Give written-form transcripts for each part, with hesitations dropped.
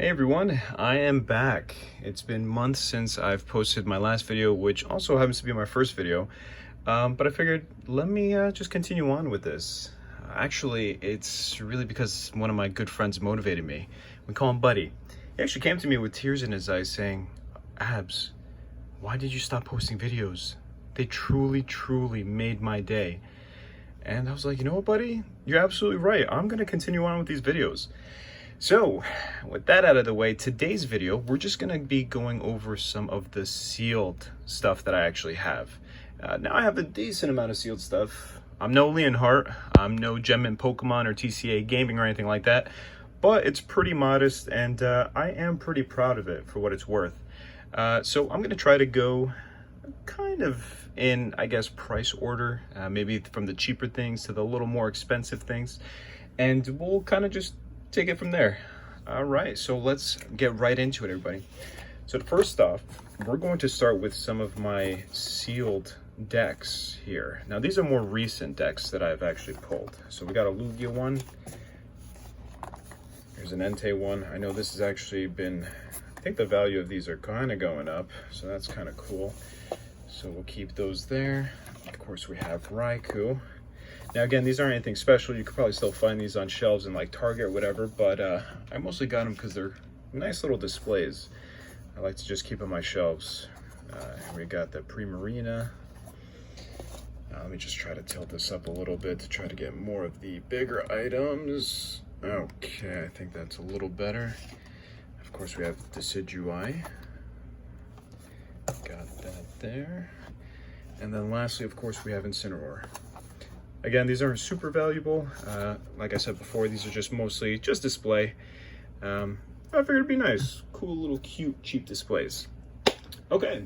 Hey everyone, I am back. It's been months since I've posted my last video, which also happens to be my first video. But I figured, let me just continue on with this. Actually, it's really because one of my good friends motivated me. We call him Buddy. He actually came to me with tears in his eyes saying, Abs, why did you stop posting videos? They truly made my day. And I was like, you know what, buddy? You're absolutely right. I'm gonna continue on with these videos. So, with that out of the way, today's video, we're just going to be going over some of the sealed stuff that I actually have. Now I have a decent amount of sealed stuff. I'm no Leonhardt, I'm no Gem in Pokemon or TCA Gaming or anything like that, but it's pretty modest and I am pretty proud of it for what it's worth. So I'm going to try to go kind of in, I guess, price order, maybe from the cheaper things to the little more expensive things, and we'll kind of just take it from there. All right, so let's get right into it, everybody. So first off, we're going to start with some of my sealed decks here. Now these are more recent decks that I've actually pulled. So we got a Lugia one. There's an Entei one. I know this has actually been, I think the value of these are kind of going up, so that's kind of cool. So we'll keep those there. Of course, we have Raikou. Now again, these aren't anything special. You could probably still find these on shelves in like Target or whatever, but I mostly got them because they're nice little displays. I like to just keep on my shelves. We got the Primarina. Let me just try to tilt this up a little bit to try to get more of the bigger items. Okay, I think that's a little better. Of course, we have Decidueye. Got that there. And then lastly, of course, we have Incineroar. Again, these aren't super valuable. Like I said before, these are just mostly just display. I figured it'd be nice. Cool little cute cheap displays. Okay,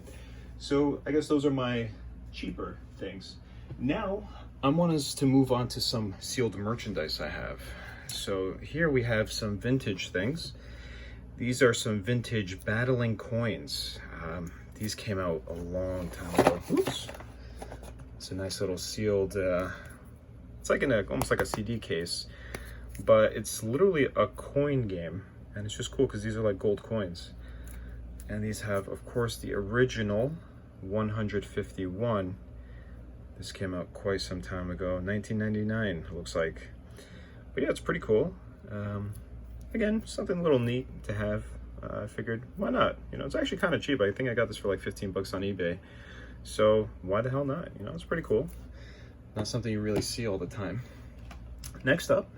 so I guess those are my cheaper things. Now, I want us to move on to some sealed merchandise I have. So here we have some vintage things. These are some vintage battling coins. These came out a long time ago. Oops. It's a nice little sealed, it's like in almost like a CD case, but it's literally a coin game, and it's just cool because these are like gold coins. And these have, of course, the original 151. This came out quite some time ago, 1999, it looks like. But yeah, it's pretty cool. Again, something a little neat to have. I figured, why not? You know, it's actually kind of cheap. I think I got this for like 15 bucks on eBay. So why the hell not? You know, it's pretty cool. Not something you really see all the time. Next up,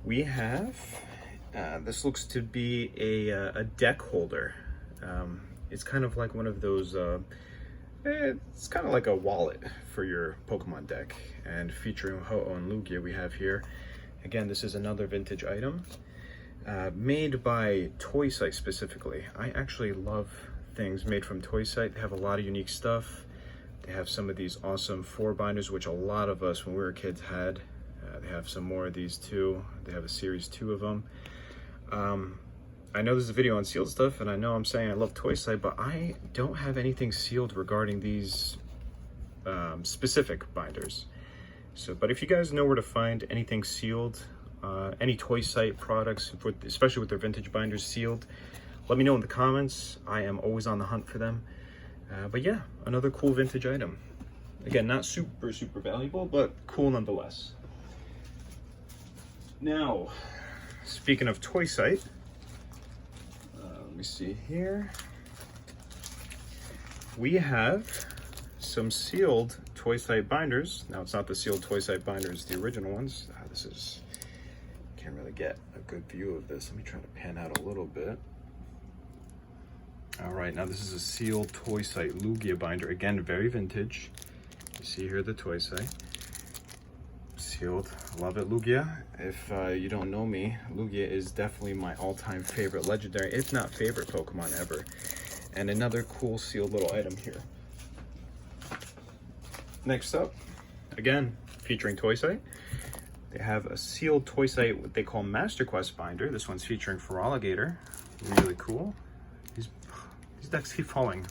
we have, this looks to be a deck holder. It's kind of like one of those, it's kind of like a wallet for your Pokemon deck. And featuring Ho-Oh and Lugia we have here. Again, this is another vintage item. Made by Toy Site specifically. I actually love things made from Toy Site. They have a lot of unique stuff. They have some of these awesome 4 binders, which a lot of us when we were kids had. They have some more of these too. They have a series 2 of them. I know there's a video on sealed stuff, and I know I'm saying I love Toy Site, but I don't have anything sealed regarding these specific binders. So, but if you guys know where to find anything sealed, any Toy Site products, especially with their vintage binders sealed, let me know in the comments. I am always on the hunt for them. But yeah, another cool vintage item. Again, not super valuable, but cool nonetheless. Now, speaking of Toy Site, let me see here. We have some sealed Toy Site binders. Now, it's not the sealed Toy Site binders, the original ones. This is, can't really get a good view of this. Let me try to pan out a little bit. All right, now this is a sealed Toy Site Lugia binder. Again, very vintage. You see here the Toy Site. Sealed, love it, Lugia. If you don't know me, Lugia is definitely my all-time favorite legendary, if not favorite Pokemon ever. And another cool sealed little item here. Next up, again, featuring Toy Site. They have a sealed Toy Site, what they call Master Quest binder. This one's featuring Feraligatr. Really cool. These decks keep falling.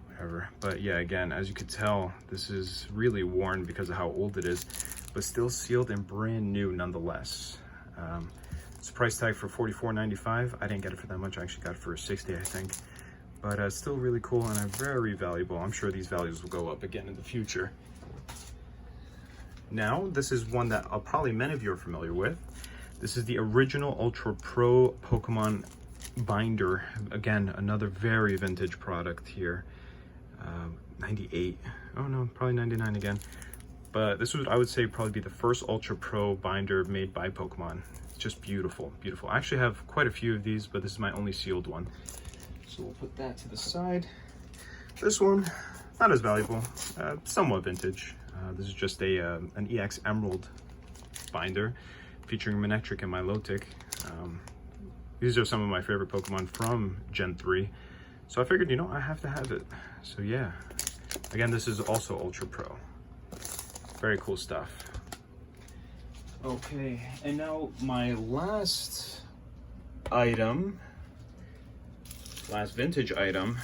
Whatever. But yeah, again, as you could tell, this is really worn because of how old it is, but still sealed and brand new nonetheless. It's a price tag for $44.95. I didn't get it for that much. I actually got it for $60, I think. But still really cool and very valuable. I'm sure these values will go up again in the future. Now, this is one that probably many of you are familiar with. This is the original Ultra Pro Pokemon binder. Again, another very vintage product here. 98. Oh no, probably 99 again. But this would, I would say, probably be the first Ultra Pro binder made by Pokemon. It's just beautiful, beautiful. I actually have quite a few of these, but this is my only sealed one. So we'll put that to the side. This one, not as valuable, somewhat vintage. This is just an EX Emerald binder featuring Manectric and Milotic. These are some of my favorite Pokemon from Gen 3. So I figured, you know, I have to have it. So yeah, again, this is also Ultra Pro. Very cool stuff. Okay, and now my last item, last vintage item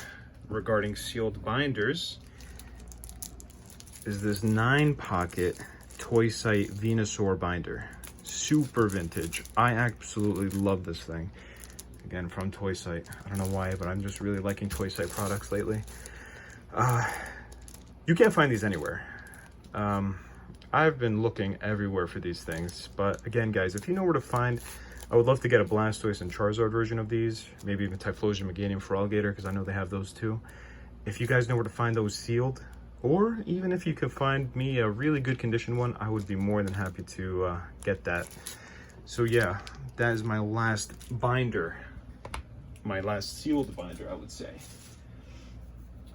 regarding sealed binders is this 9-pocket Toy Site Venusaur binder. Super vintage. I absolutely love this thing. Again, from Toy Site. I don't know why, but I'm just really liking Toy Site products lately. You can't find these anywhere. I've been looking everywhere for these things, but again, guys, if you know where to find, I would love to get a Blastoise and Charizard version of these, maybe even Typhlosion Meganium for Alligator, because I know they have those too. If you guys know where to find those sealed, or even if you can find me a really good condition one, I would be more than happy to get that. So yeah, that is my last binder, my last sealed binder, I would say.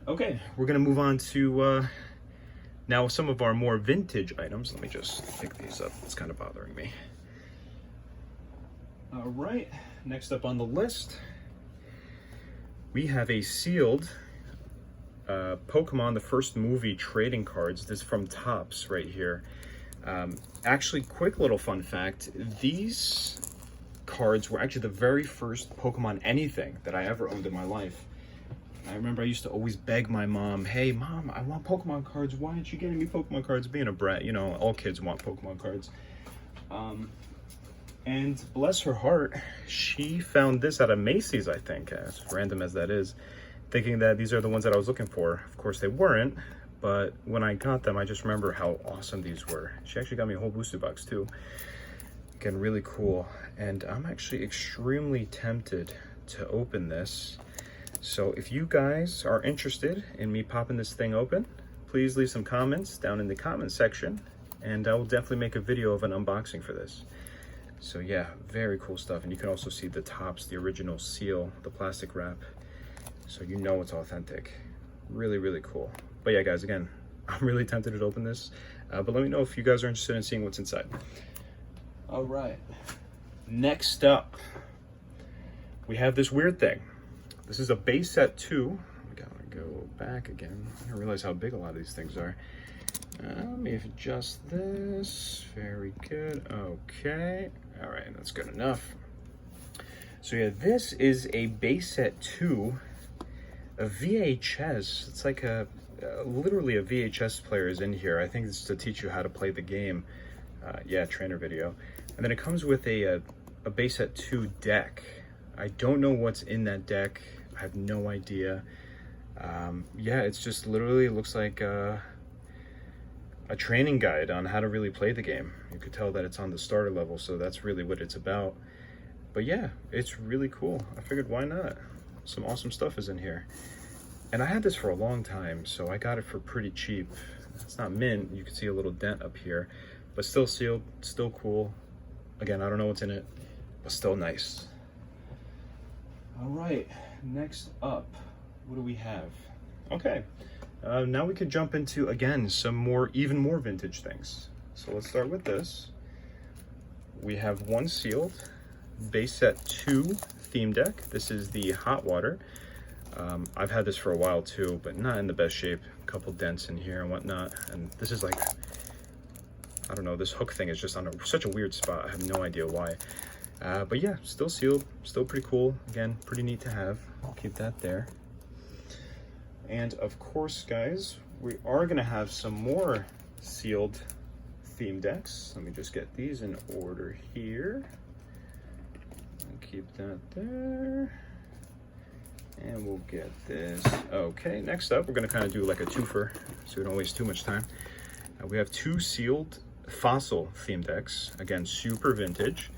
Okay, we're gonna move on to now some of our more vintage items. Let me just pick these up, it's kind of bothering me. All right, next up on the list, we have a sealed Pokemon the First Movie trading cards. This is from Topps right here. Actually, quick little fun fact, these cards were actually the very first Pokemon anything that I ever owned in my life. I remember I used to always beg my mom, hey mom, I want Pokemon cards, why aren't you getting me Pokemon cards? Being a brat, you know, all kids want Pokemon cards. And bless her heart, she found this at a Macy's, I think, as random as that is, thinking that these are the ones that I was looking for. Of course they weren't, but when I got them, I just remember how awesome these were. She actually got me a whole booster box too. Again, really cool. And I'm actually extremely tempted to open this. So if you guys are interested in me popping this thing open, please leave some comments down in the comment section, and I will definitely make a video of an unboxing for this. So yeah, very cool stuff. And you can also see the Topps, the original seal, the plastic wrap, so you know it's authentic. Really, really cool. But yeah, guys, again, I'm really tempted to open this, but let me know if you guys are interested in seeing what's inside. All right, next up, we have this weird thing. This is a base set 2. We gotta go back again. I didn't realize how big a lot of these things are. Let me adjust this. Very good. Okay. All right, that's good enough. So yeah, this is a base set 2, a VHS. It's like literally a VHS player is in here. I think it's to teach you how to play the game. Yeah, trainer video. And then it comes with a base set 2 deck. I don't know what's in that deck. I have no idea. Yeah, it's just literally, it looks like a training guide on how to really play the game. You could tell that it's on the starter level, so that's really what it's about. But yeah, it's really cool. I figured, why not? Some awesome stuff is in here. And I had this for a long time, so I got it for pretty cheap. It's not mint, you can see a little dent up here, but still sealed, still cool. Again, I don't know what's in it, but still nice. All right, next up, what do we have? Okay, now we could jump into, again, some even more vintage things. So let's start with this. We have one sealed base set 2 theme deck. This is the Hot Water. I've had this for a while too, but not in the best shape. A couple dents in here and whatnot. And this is like, I don't know, this hook thing is just on such a weird spot. I have no idea why. But yeah, still sealed, still pretty cool. Again, pretty neat to have. I'll keep that there. And of course, guys, we are gonna have some more sealed theme decks. Let me just get these in order here. keep that there. And we'll get this. Okay, next up, we're gonna kind of do like a twofer so we don't waste too much time. We have two sealed fossil themed decks. Again, super vintage.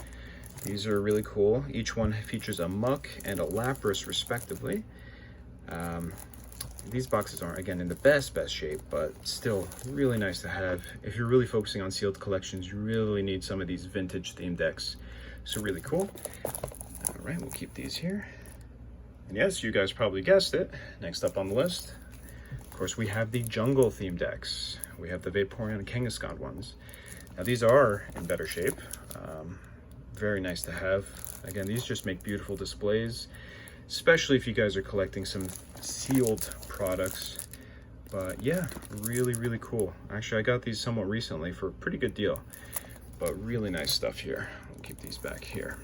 These are really cool. Each one features a Muck and a Lapras respectively. These boxes aren't, again, in the best shape, but still really nice to have. If you're really focusing on sealed collections, you really need some of these vintage themed decks. So really cool. All right, we'll keep these here. And yes, you guys probably guessed it. Next up on the list, of course, we have the jungle themed decks. We have the Vaporeon Kangaskhan ones. Now these are in better shape. Very nice to have. Again, these just make beautiful displays, especially if you guys are collecting some sealed products. But yeah, really cool. Actually, I got these somewhat recently for a pretty good deal, but really nice stuff here. We'll keep these back here.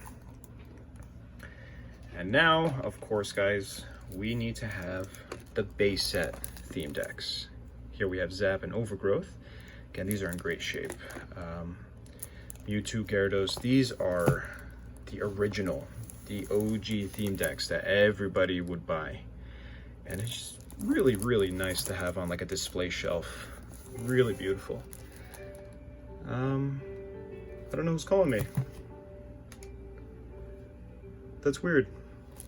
And now, of course, guys, we need to have the base set theme decks. Here we have Zap and Overgrowth. Again, these are in great shape. Mewtwo, Gyarados, these are the original, the OG theme decks that everybody would buy. And it's just really nice to have on like a display shelf. Really beautiful. I don't know who's calling me. That's weird.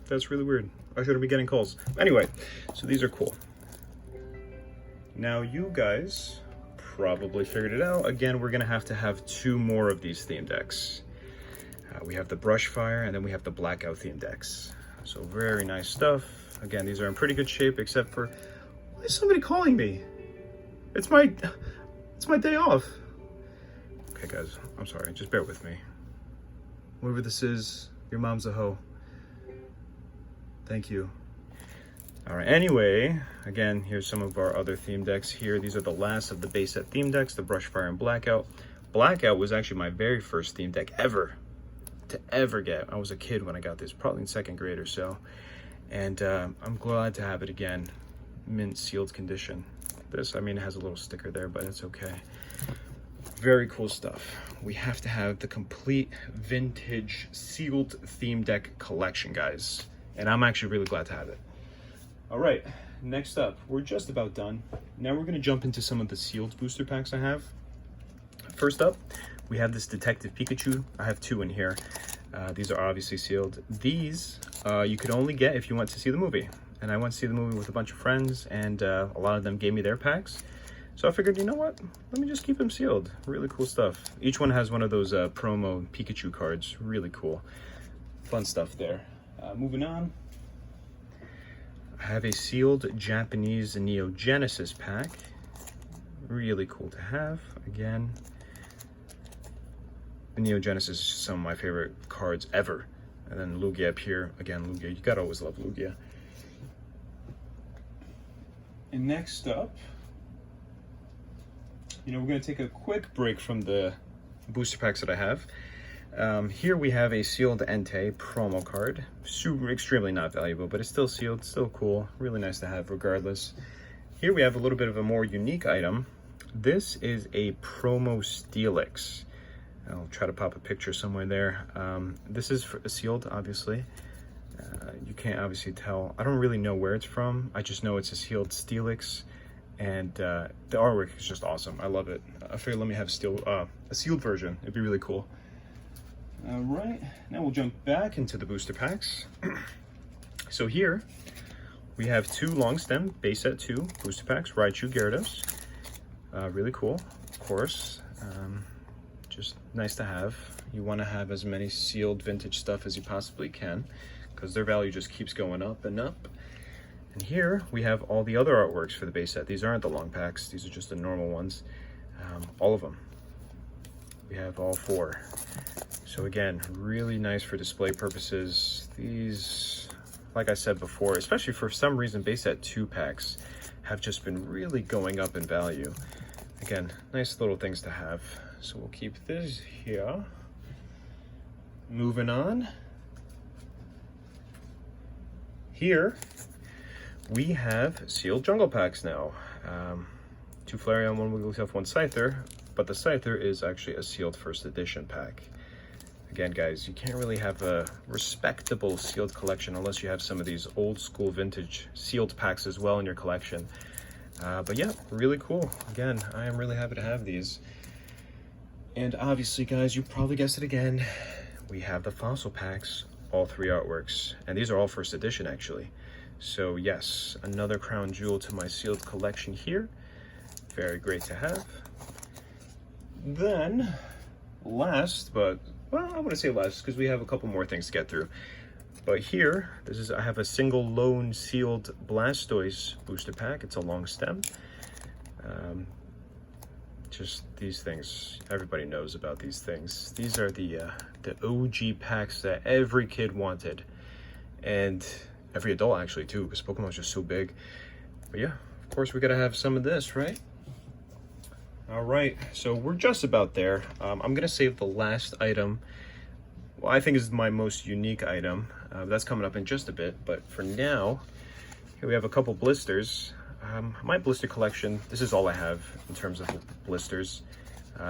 That's really weird. I shouldn't be getting calls. Anyway, so these are cool. Now you guys probably figured it out. Again, we're gonna have to have two more of these theme decks. We have the Brushfire and then we have the Blackout theme decks. So very nice stuff. Again, these are in pretty good shape except for, why is somebody calling me? It's my day off. Okay guys, I'm sorry, just bear with me. Whoever this is, your mom's a hoe. Thank you. All right, anyway, again, here's some of our other theme decks here. These are the last of the base set theme decks, the Brushfire and Blackout. Blackout was actually my very first theme deck ever get. I was a kid when I got this, probably in 2nd grade or so. And I'm glad to have it again, mint sealed condition. This, I mean, it has a little sticker there, but it's okay. Very cool stuff. We have to have the complete vintage sealed theme deck collection, guys. And I'm actually really glad to have it. All right, next up, we're just about done. Now we're gonna jump into some of the sealed booster packs I have. First up, we have this Detective Pikachu. I have 2 in here. These are obviously sealed. These you could only get if you went to see the movie. And I went to see the movie with a bunch of friends, and a lot of them gave me their packs. So I figured, you know what? Let me just keep them sealed. Really cool stuff. Each one has one of those promo Pikachu cards. Really cool. Fun stuff there. Moving on. I have a sealed Japanese Neo Genesis pack. Really cool to have. Again, the Neo Genesis is some of my favorite cards ever. And then Lugia up here. Again, Lugia. You gotta always love Lugia. And next up, we're gonna take a quick break from the booster packs that I have. Here we have a sealed Entei promo card. Extremely not valuable, but it's still sealed, still cool. Really nice to have regardless. Here we have a little bit of a more unique item. This is a promo Steelix. I'll try to pop a picture somewhere there. This is sealed, obviously. You can't obviously tell. I don't really know where it's from. I just know it's a sealed Steelix. And the artwork is just awesome. I love it. I figured let me have a sealed version. It'd be really cool. All right, now we'll jump back into the booster packs. So here we have 2 long stem base set 2 booster packs, Raikou, Gyarados. Really cool, of course. Just nice to have. You want to have as many sealed vintage stuff as you possibly can, because their value just keeps going up and up. And here we have all the other artworks for the base set. These aren't the long packs, these are just the normal ones. All of them. We have all 4. So again, really nice for display purposes. These, like I said before, especially for some reason, base set 2 packs have just been really going up in value. Again, nice little things to have. So we'll keep this here. Moving on. Here, we have sealed jungle packs now. 2 Flareon, 1 Wigglytuff, 1 Scyther, but the Scyther is actually a sealed first edition pack. Again, guys, you can't really have a respectable sealed collection unless you have some of these old school vintage sealed packs as well in your collection. But yeah, really cool. Again, I am really happy to have these. And obviously, guys, you probably guessed it again. We have the fossil packs, all 3 artworks. And these are all first edition, actually. So yes, another crown jewel to my sealed collection here. Very great to have. Then, last, but, well, I wouldn't say last, because we have a couple more things to get through. But here, I have a single lone sealed Blastoise booster pack. It's a long stem. Just these things, everybody knows about these things. These are the OG packs that every kid wanted. And every adult actually too, because Pokemon's just so big. But yeah, of course we gotta have some of this, right? All right, so we're just about there. I'm gonna save the last item. Well, I think is my most unique item. That's coming up in just a bit, but for now, here we have a couple blisters. My blister collection, this is all I have in terms of blisters.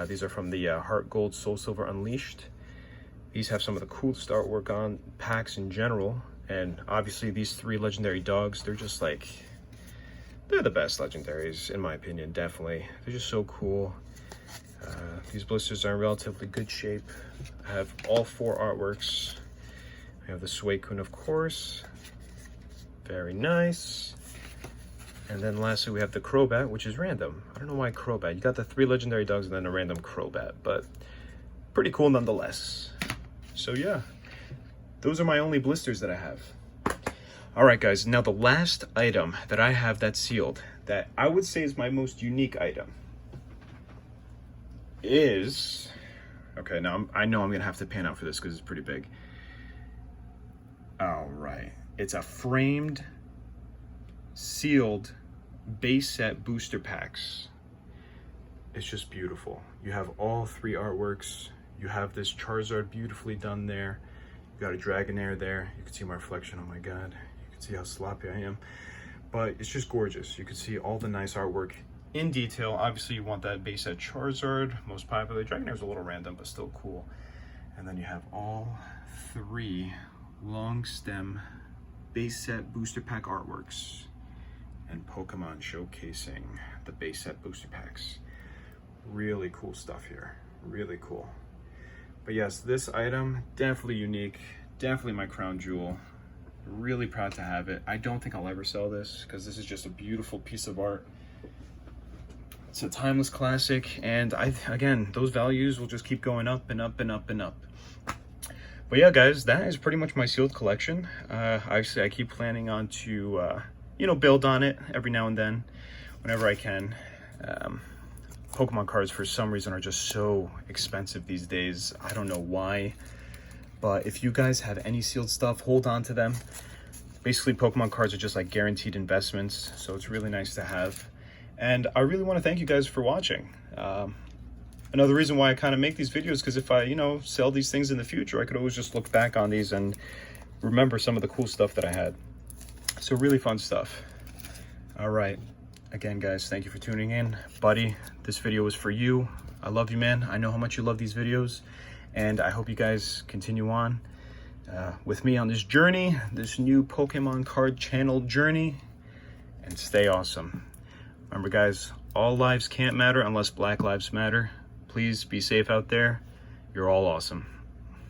These are from the Heart Gold Soul Silver Unleashed. These have some of the coolest artwork on packs in general. And obviously these 3 legendary dogs, they're just like, they're the best legendaries in my opinion, definitely. They're just so cool. These blisters are in relatively good shape. I have all 4 artworks. I have the Suicune, of course. Very nice. And then lastly we have the Crobat, which is random. I don't know why Crobat. You got the 3 legendary dogs and then a random Crobat, but pretty cool nonetheless. So yeah. Those are my only blisters that I have. All right, guys, now the last item that I have that's sealed, that I would say is my most unique item, is, okay, now I know I'm gonna have to pan out for this because it's pretty big. All right, it's a framed, sealed base set booster packs. It's just beautiful. You have all 3 artworks. You have this Charizard beautifully done there. You got a Dragonair there. You can see my reflection. Oh my god. You can see how sloppy I am. But it's just gorgeous. You can see all the nice artwork in detail. Obviously, you want that base set Charizard, most popular. Dragonair's a little random, but still cool. And then you have all 3 long stem base set booster pack artworks. And Pokemon showcasing the base set booster packs. Really cool stuff here. Really cool. But yes, this item, definitely unique, definitely my crown jewel. Really proud to have it. I don't think I'll ever sell this because this is just a beautiful piece of art. It's a timeless classic, and again, those values will just keep going up and up and up and up. But yeah, guys, that is pretty much my sealed collection. Obviously, I keep planning on to, you know, build on it every now and then, whenever I can. Pokemon cards for some reason are just so expensive these days. I don't know why, but if you guys have any sealed stuff, hold on to them. Basically, Pokemon cards are just like guaranteed investments, so it's really nice to have. And I really want to thank you guys for watching. Another reason why I kind of make these videos, because if I, you know, sell these things in the future, I could always just look back on these and remember some of the cool stuff that I had. So really fun stuff. All right. Again, guys, thank you for tuning in. Buddy, this video was for you. I love you, man. I know how much you love these videos, and I hope you guys continue on with me on this journey, this new Pokemon card channel journey, and stay awesome. Remember, guys, all lives can't matter unless Black Lives Matter. Please be safe out there. You're all awesome.